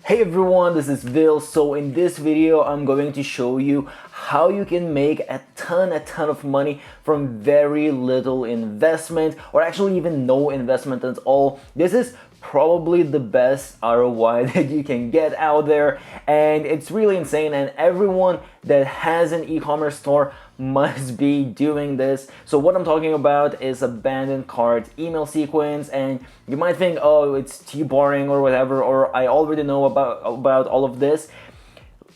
Hey everyone, this is Vil. So in this video, I'm going to show you how you can make a ton of money from very little investment, or actually even no investment at all. This is probably the best ROI that you can get out there, and it's really insane, and everyone that has an e-commerce store must be doing this. So what I'm talking about is abandoned cart email sequence, and you might think, oh, it's too boring or whatever, or I already know about all of this.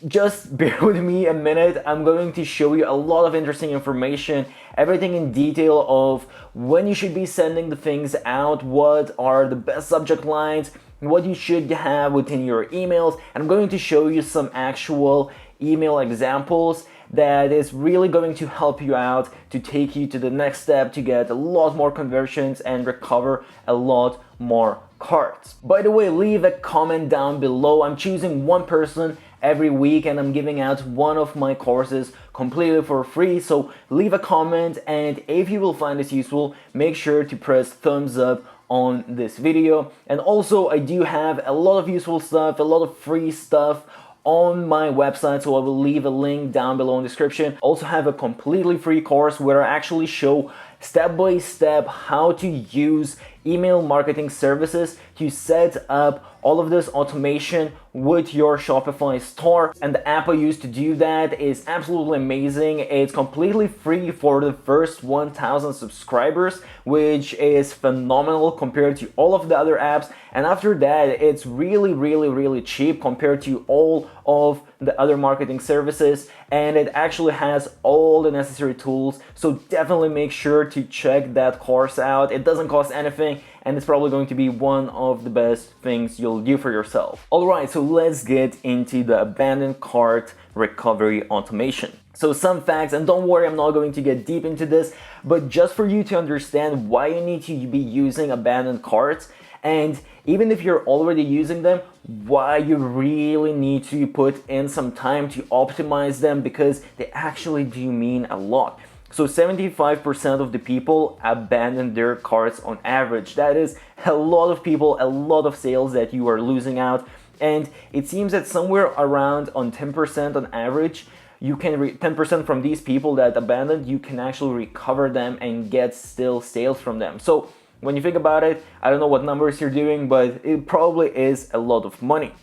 Just bear with me a minute. I'm going to show you a lot of interesting information, everything in detail of when you should be sending the things out, what are the best subject lines, what you should have within your emails, and I'm going to show you some actual email examples that is really going to help you out to take you to the next step to get a lot more conversions and recover a lot more carts. By the way, leave a comment down below. I'm choosing one person every week and I'm giving out one of my courses completely for free, so leave a comment, and if you will find this useful, make sure to press thumbs up on this video. And also, I do have a lot of useful stuff, a lot of free stuff on my website, so I will leave a link down below in the description. Also have a completely free course where I actually show step by step how to use email marketing services to set up all of this automation with your Shopify store. And the app I use to do that is absolutely amazing. It's completely free for the first 1,000 subscribers, which is phenomenal compared to all of the other apps. And after that, it's really cheap compared to all of the other marketing services, and it actually has all the necessary tools. So definitely make sure to check that course out. It doesn't cost anything, and it's probably going to be one of the best things you'll do for yourself. Alright, so let's get into the abandoned cart recovery automation. So some facts, and don't worry, I'm not going to get deep into this, but just for you to understand why you need to be using abandoned carts, and even if you're already using them, why you really need to put in some time to optimize them, because they actually do mean a lot. So 75% of the people abandon their carts on average. That is a lot of people, a lot of sales that you are losing out. And it seems that somewhere around on 10% on average, you can 10% from these people that abandoned, you can actually recover them and get still sales from them. So when you think about it, I don't know what numbers you're doing, but it probably is a lot of money.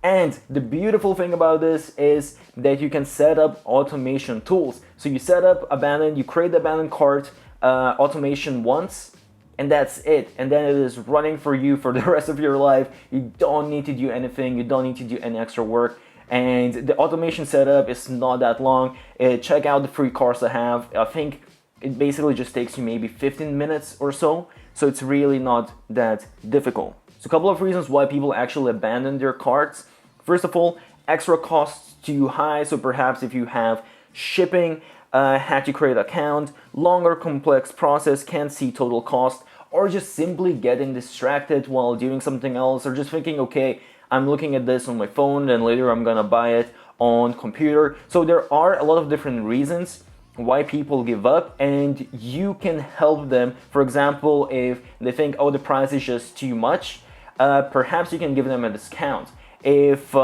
And the beautiful thing about this is that you can set up automation tools. So you set up abandoned, you create the abandoned cart automation once, and that's it. And then it is running for you for the rest of your life. You don't need to do anything. You don't need to do any extra work. And the automation setup is not that long. Check out the free course I have. I think it basically just takes you maybe 15 minutes or so. So it's really not that difficult. So a couple of reasons why people actually abandon their carts. First of all, extra costs too high. So perhaps if you have shipping, had to create an account, longer complex process, can't see total cost, or just simply getting distracted while doing something else, or just thinking, okay, I'm looking at this on my phone and later I'm gonna buy it on computer. So there are a lot of different reasons why people give up, and you can help them. For example, if they think, oh, the price is just too much, perhaps you can give them a discount. If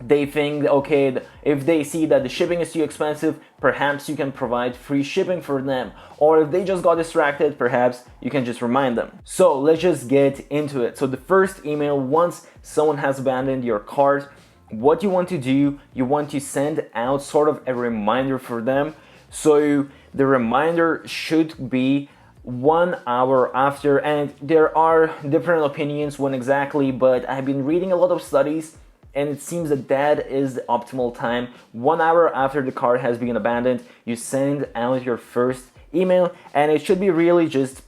they think, okay, if they see that the shipping is too expensive, perhaps you can provide free shipping for them. Or if they just got distracted, perhaps you can just remind them. So let's just get into it. So the first email, once someone has abandoned your cart, what you want to do, you want to send out sort of a reminder for them. So the reminder should be 1 hour after, and there are different opinions when exactly, but I've been reading a lot of studies and it seems that that is the optimal time. 1 hour after the cart has been abandoned, you send out your first email, and it should be really just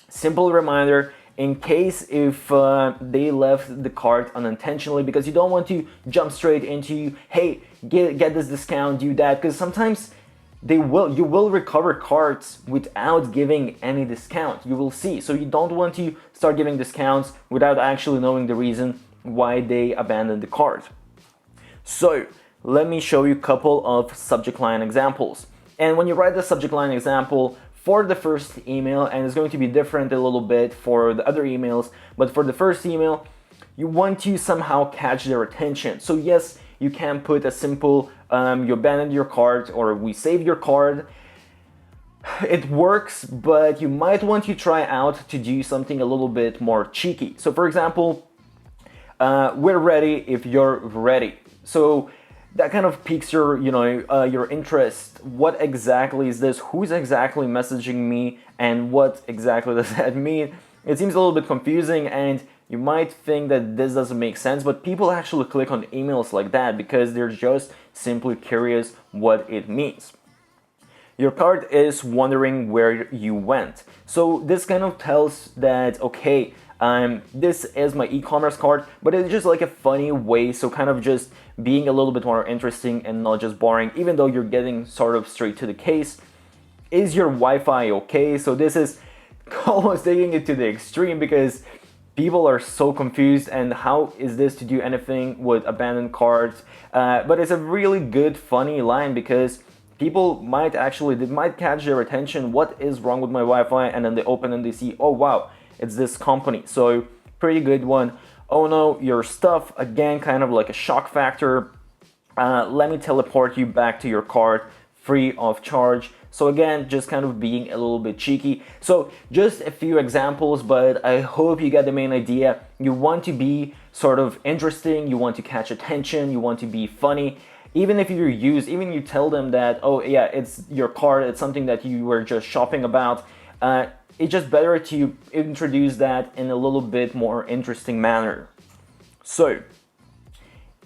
simple reminder in case if they left the cart unintentionally, because you don't want to jump straight into, hey, get this discount, do that, because sometimes you will recover carts without giving any discount. You will see. So you don't want to start giving discounts without actually knowing the reason why they abandoned the cart. So let me show you a couple of subject line examples. And when you write the subject line example, for the first email, and it's going to be different a little bit for the other emails, but for the first email, you want to somehow catch their attention. So yes, you can put a simple, you abandoned your cart, or we saved your card. It works, but you might want to try out to do something a little bit more cheeky. So for example, we're ready if you're ready. So that kind of piques your, your interest. What exactly is this? Who's exactly messaging me? And what exactly does that mean? It seems a little bit confusing, and you might think that this doesn't make sense, but people actually click on emails like that because they're just simply curious what it means. Your cart is wondering where you went. So this kind of tells that, okay, this is my e-commerce cart, but it's just like a funny way, so kind of just being a little bit more interesting and not just boring, even though you're getting sort of straight to the case. Is your Wi-Fi okay? So this is almost taking it to the extreme because people are so confused, and how is this to do anything with abandoned carts? But it's a really good, funny line because people might catch their attention. What is wrong with my Wi-Fi? And then they open and they see, oh wow, it's this company. So pretty good one. Oh no, your stuff, again, kind of like a shock factor. Let me teleport you back to your cart free of charge. So again, just kind of being a little bit cheeky. So just a few examples, but I hope you get the main idea. You want to be sort of interesting, you want to catch attention, you want to be funny. Even if you tell them that, oh yeah, it's your cart, it's something that you were just shopping about, it's just better to introduce that in a little bit more interesting manner. So,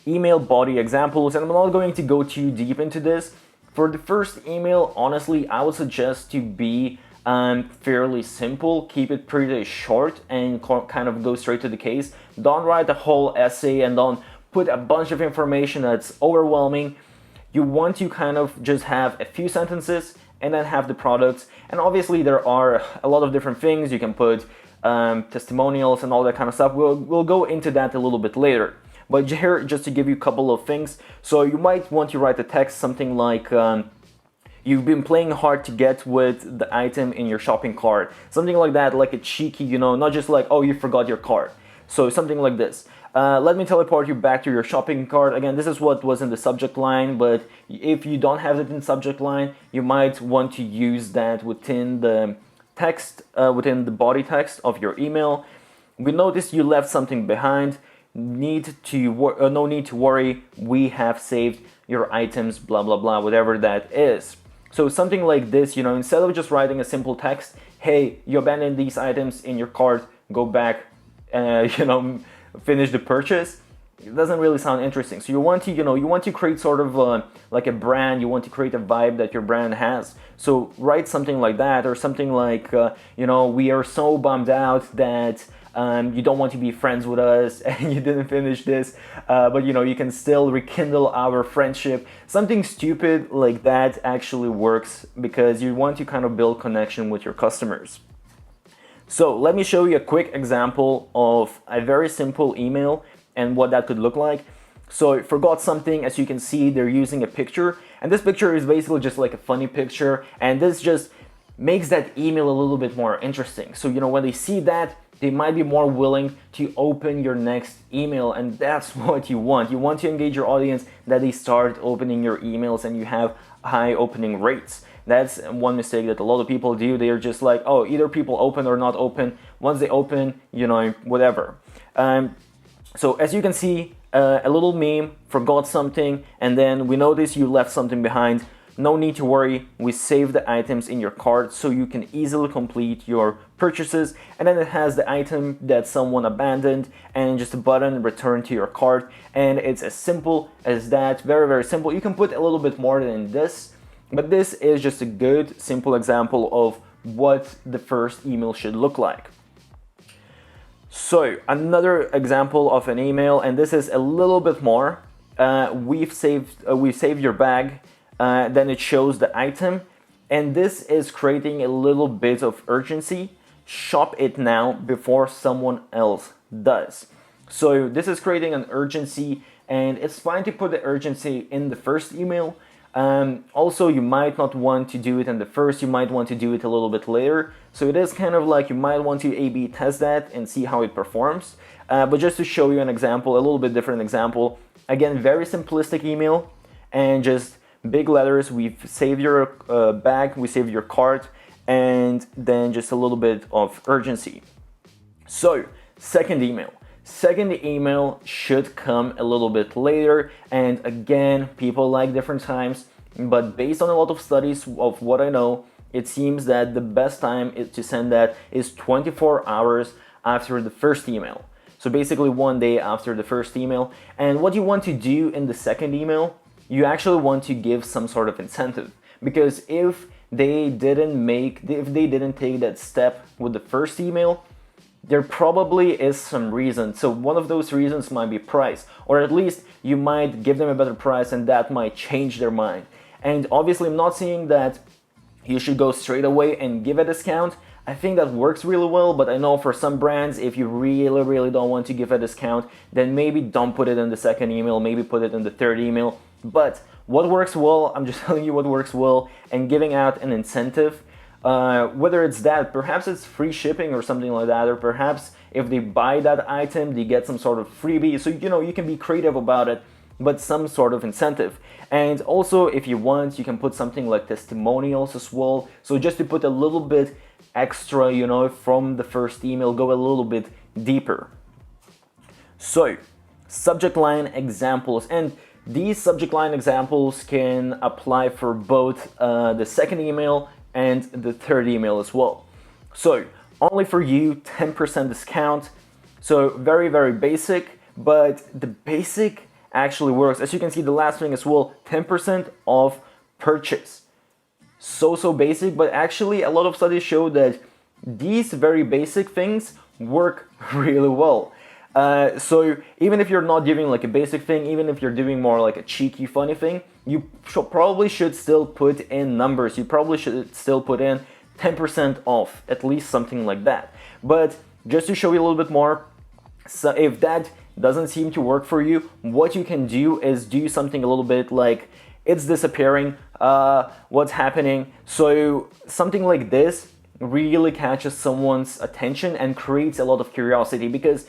email body examples, and I'm not going to go too deep into this. For the first email, honestly, I would suggest to be fairly simple, keep it pretty short, and kind of go straight to the case. Don't write a whole essay and don't put a bunch of information that's overwhelming. You want to kind of just have a few sentences and then have the products. And obviously there are a lot of different things. You can put testimonials and all that kind of stuff. We'll go into that a little bit later. But here, just to give you a couple of things. So you might want to write the text something like, you've been playing hard to get with the item in your shopping cart. Something like that, like a cheeky, not just like, oh, you forgot your cart. So something like this. Let me teleport you back to your shopping cart. Again, this is what was in the subject line, but if you don't have it in subject line, you might want to use that within the text, within the body text of your email. We noticed you left something behind. No need to worry. We have saved your items, blah, blah, blah, whatever that is. So something like this, instead of just writing a simple text, hey, you abandoned these items in your cart, go back, finish the purchase. It doesn't really sound interesting. So you want to create sort of like a brand. You want to create a vibe that your brand has. So write something like that, or something like, we are so bummed out that you don't want to be friends with us and you didn't finish this, but you can still rekindle our friendship. Something stupid like that actually works because you want to kind of build connection with your customers. So let me show you a quick example of a very simple email and what that could look like. So I forgot something. As you can see, they're using a picture, and this picture is basically just like a funny picture, and this just makes that email a little bit more interesting. So when they see that, they might be more willing to open your next email, and that's what you want. You want to engage your audience, that they start opening your emails and you have high opening rates. That's one mistake that a lot of people do. They are just like, oh, either people open or not open. Once they open, whatever. So as you can see, a little meme, forgot something, and then we notice you left something behind. No need to worry, we save the items in your cart so you can easily complete your purchases. And then it has the item that someone abandoned and just a button, return to your cart. And it's as simple as that, very, very simple. You can put a little bit more than this, but this is just a good, simple example of what the first email should look like. So another example of an email, and this is a little bit more. We've saved your bag. Then it shows the item, and this is creating a little bit of urgency. Shop it now before someone else does. So this is creating an urgency, and it's fine to put the urgency in the first email. Also, you might not want to do it in the first, you might want to do it a little bit later. So it is kind of like you might want to A/B test that and see how it performs. But just to show you an example, a little bit different example, again, very simplistic email and just big letters. We've saved your bag, we saved your cart, and then just a little bit of urgency. So, second email. Second email should come a little bit later, and again, people like different times, but based on a lot of studies of what I know, it seems that the best time to send that is 24 hours after the first email. So basically 1 day after the first email. And what you want to do in the second email, you actually want to give some sort of incentive, because if they didn't take that step with the first email, there probably is some reason. So one of those reasons might be price, or at least you might give them a better price and that might change their mind. And obviously I'm not saying that you should go straight away and give a discount. I think that works really well, but I know for some brands, if you really don't want to give a discount, then maybe don't put it in the second email, maybe put it in the third email. But what works well, I'm just telling you what works well, and giving out an incentive. Whether it's that, perhaps it's free shipping or something like that, or perhaps if they buy that item, they get some sort of freebie. So, you can be creative about it, but some sort of incentive. And also, if you want, you can put something like testimonials as well. So just to put a little bit extra, from the first email, go a little bit deeper. So, subject line examples. And these subject line examples can apply for both the second email and the third email as well. So only for you, 10% discount. So very basic, but the basic actually works. As you can see, the last thing as well, 10% off purchase. So basic, but actually a lot of studies show that these very basic things work really well. So even if you're not giving like a basic thing, even if you're doing more like a cheeky, funny thing, you probably should still put in numbers. You probably should still put in 10% off, at least something like that. But just to show you a little bit more, so if that doesn't seem to work for you, what you can do is do something a little bit like, it's disappearing, what's happening? So something like this really catches someone's attention and creates a lot of curiosity, because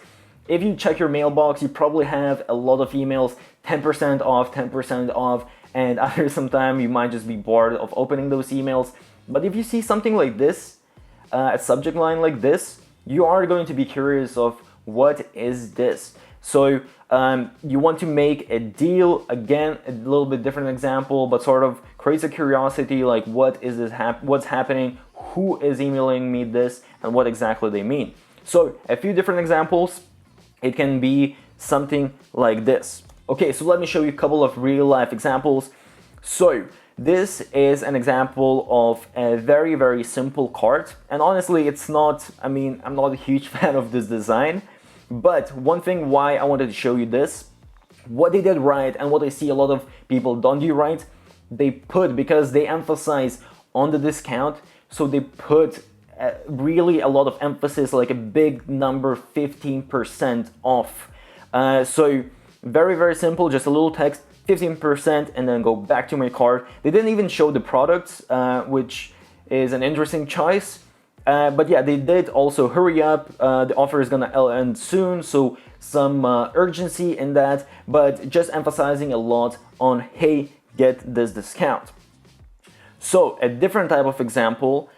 if you check your mailbox, you probably have a lot of emails, 10% off, and after some time you might just be bored of opening those emails. But if you see something like this, a subject line like this, you are going to be curious of what is this. So you want to make a deal, again, a little bit different example, but sort of creates a curiosity, like what is this, what's happening, who is emailing me this, and what exactly they mean. So a few different examples. It can be something like this. Okay, so let me show you a couple of real life examples. So this is an example of a very simple cart. And honestly, I'm not a huge fan of this design. But one thing why I wanted to show you this, what they did right and what I see a lot of people don't do right, because they emphasize on the discount, so they put really a lot of emphasis, like a big number, 15% off. So very simple, just a little text, 15%, and then go back to my cart. They didn't even show the products, which is an interesting choice. But yeah, they did also hurry up. The offer is gonna end soon, so some urgency in that, but just emphasizing a lot on, hey, get this discount. So a different type of example,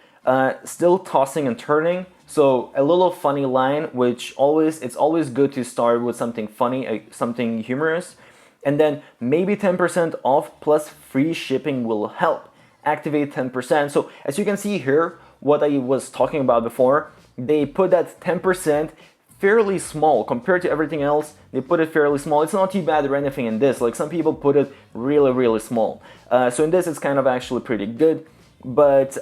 still tossing and turning. So a little funny line, which it's always good to start with something funny, something humorous, and then maybe 10% off plus free shipping will help. Activate 10%. So as you can see here, what I was talking about before, they put that 10% fairly small compared to everything else. They put it fairly small. It's not too bad or anything in this. Like some people put it really small. So in this, it's kind of actually pretty good. But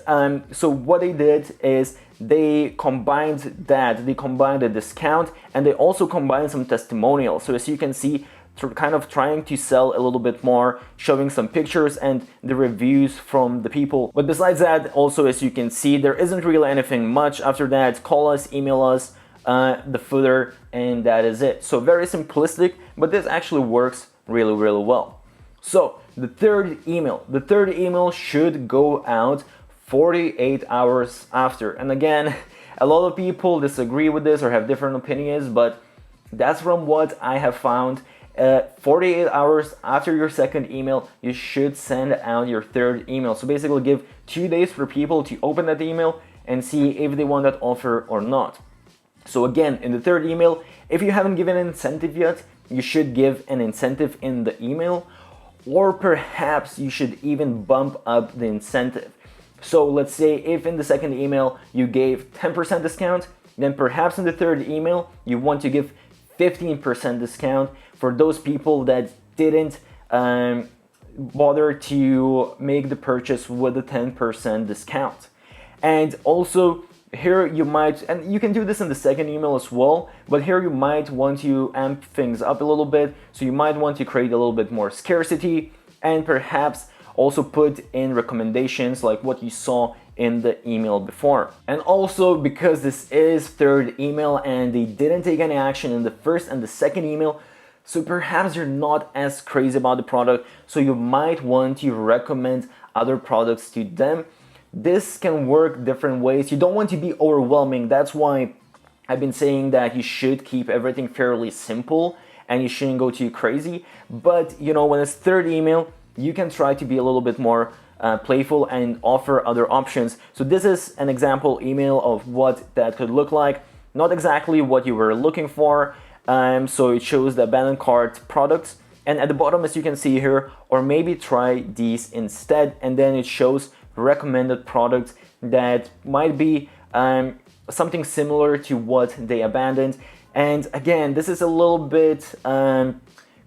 so what they did is they combined the discount, and they also combined some testimonials. So as you can see, kind of trying to sell a little bit more, showing some pictures and the reviews from the people. But besides that, also as you can see, there isn't really anything much after that. Call us, email us, the footer, and that is it. So very simplistic, but this actually works really well. So the third email should go out 48 hours after. And again, a lot of people disagree with this or have different opinions, but that's from what I have found. 48 hours after your second email, you should send out your third email. So basically give 2 days for people to open that email and see if they want that offer or not. So again, in the third email, if you haven't given an incentive yet, you should give an incentive in the email, or perhaps you should even bump up the incentive. So let's say if in the second email you gave 10% discount, then perhaps in the third email you want to give 15% discount for those people that didn't bother to make the purchase with the 10% discount. And also here you might, and you can do this in the second email as well, but here you might want to amp things up a little bit. So you might want to create a little bit more scarcity and perhaps also put in recommendations like what you saw in the email before. And also, because this is third email and they didn't take any action in the first and the second email, so perhaps you're not as crazy about the product, so you might want to recommend other products to them. This can work different ways. You don't want to be overwhelming. That's why I've been saying that you should keep everything fairly simple and you shouldn't go too crazy. But you know, when it's third email, you can try to be a little bit more playful and offer other options. So this is an example email of what that could look like. Not exactly what you were looking for. So it shows the abandoned cart products. And at the bottom, as you can see here, or maybe try these instead. And then it shows recommended products that might be something similar to what they abandoned. And again, this is a little bit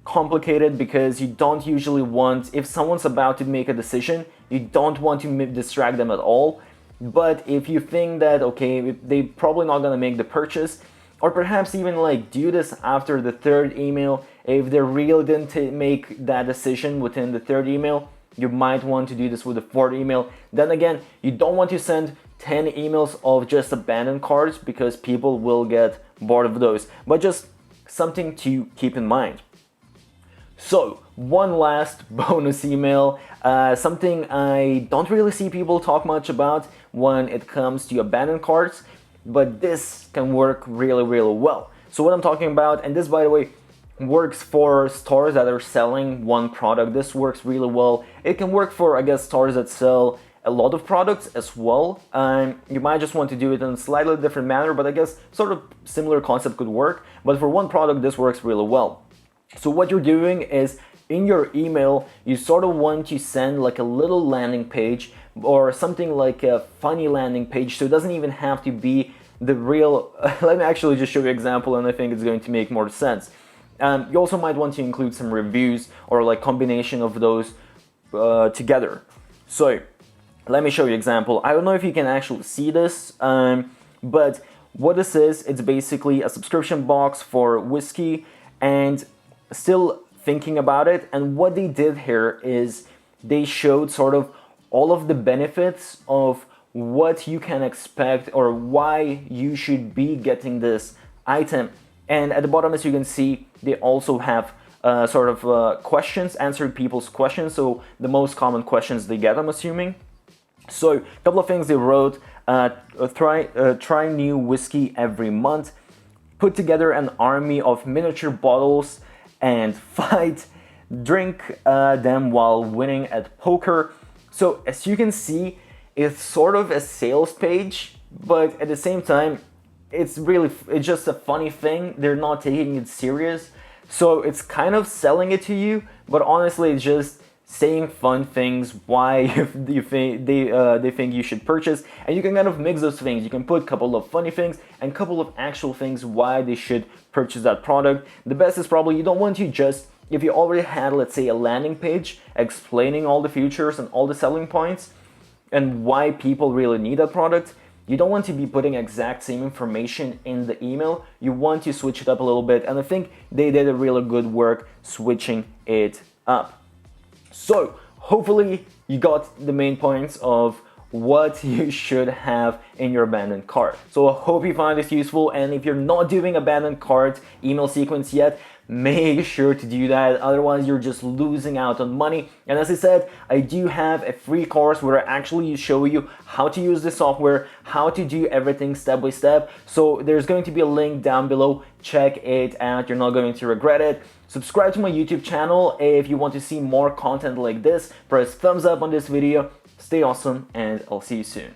complicated because you don't usually want, if someone's about to make a decision, you don't want to distract them at all. But if you think that, okay, they're probably not gonna make the purchase, or perhaps even like do this after the third email, if they really didn't make that decision within the third email, you might want to do this with the fourth email. Then again, you don't want to send 10 emails of just abandoned carts because people will get bored of those, but just something to keep in mind. So one last bonus email, something I don't really see people talk much about when it comes to abandoned carts, but this can work really, really well. So what I'm talking about, and this, by the way, works for stores that are selling one product. This works really well. It can work for, I guess, stores that sell a lot of products as well. You might just want to do it in a slightly different manner, but I guess sort of similar concept could work. But for one product, this works really well. So what you're doing is in your email, you sort of want to send like a little landing page or something like a funny landing page. So it doesn't even have to be the real, let me actually just show you an example and I think it's going to make more sense. You also might want to include some reviews or like combination of those together. So let me show you an example. I don't know if you can actually see this, but what this is, it's basically a subscription box for whiskey, and still thinking about it. And what they did here is they showed sort of all of the benefits of what you can expect or why you should be getting this item. And at the bottom, as you can see, they also have sort of questions, answering people's questions. So the most common questions they get, I'm assuming. So a couple of things they wrote, try new whiskey every month, put together an army of miniature bottles and fight, drink them while winning at poker. So as you can see, it's sort of a sales page, but at the same time, it's just a funny thing. They're not taking it serious. So it's kind of selling it to you, but honestly, it's just saying fun things why you think they think you should purchase, and you can kind of mix those things. You can put a couple of funny things and a couple of actual things why they should purchase that product. The best is probably you don't want to just, if you already had, let's say, a landing page explaining all the features and all the selling points and why people really need that product, you don't want to be putting exact same information in the email. You want to switch it up a little bit, and I think they did a really good work switching it up. So hopefully you got the main points of what you should have in your abandoned cart. So I hope you find this useful, and if you're not doing abandoned cart email sequence yet, make sure to do that, otherwise you're just losing out on money. And as I said, I do have a free course where I actually show you how to use the software, how to do everything step by step. So there's going to be a link down below. Check it out, you're not going to regret it. Subscribe to my YouTube channel if you want to see more content like this. Press thumbs up on this video. Stay awesome, and I'll see you soon.